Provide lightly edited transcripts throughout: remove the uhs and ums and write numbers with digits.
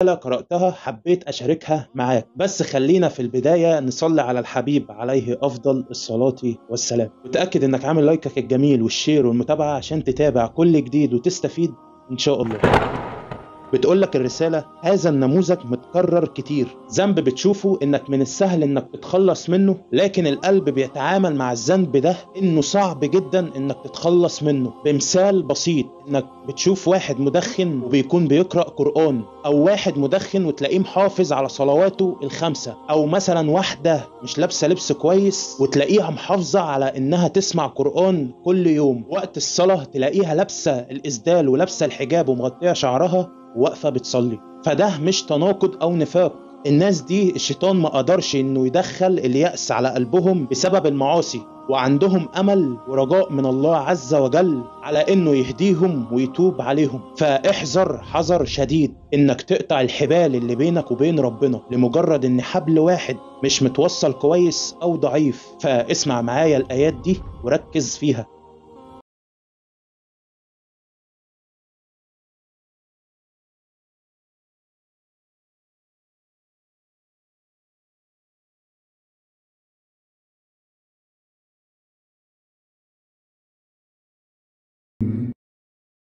قرأتها حبيت أشاركها معاك. بس خلينا في البداية نصلي على الحبيب عليه أفضل الصلاة والسلام. وتأكد إنك عامل لايكك الجميل والشير والمتابعة عشان تتابع كل جديد وتستفيد إن شاء الله. بتقولك الرسالة: هذا النموذج متكرر كتير، ذنب بتشوفه انك من السهل انك تتخلص منه، لكن القلب بيتعامل مع الذنب ده انه صعب جدا انك تتخلص منه. بمثال بسيط، انك بتشوف واحد مدخن وبيكون بيقرأ قرآن، او واحد مدخن وتلاقيه محافظ على صلواته الخمسة، او مثلا واحدة مش لابسة لبس كويس وتلاقيها محافظة على انها تسمع قرآن كل يوم، وقت الصلاة تلاقيها لابسة الإسدال ولابسة الحجاب ومغطية شعرها واقفة بتصلي. فده مش تناقض أو نفاق. الناس دي الشيطان ما قدرش إنه يدخل اليأس على قلبهم بسبب المعاصي، وعندهم أمل ورجاء من الله عز وجل على إنه يهديهم ويتوب عليهم. فاحذر حذر شديد إنك تقطع الحبال اللي بينك وبين ربنا لمجرد إن حبل واحد مش متوصل كويس أو ضعيف. فاسمع معايا الآيات دي وركز فيها.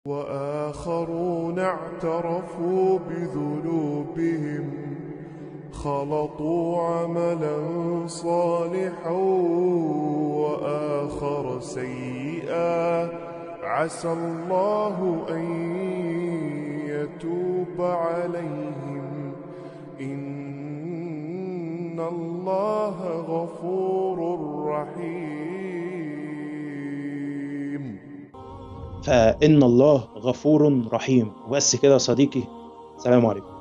وآخرون اعترفوا بذنوبهم خلطوا عملا صالحا وآخر سيئا عسى الله أن يتوب عليهم إن الله غفور رحيم. فإن الله غفور رحيم. وبس كده يا صديقي، سلام عليكم.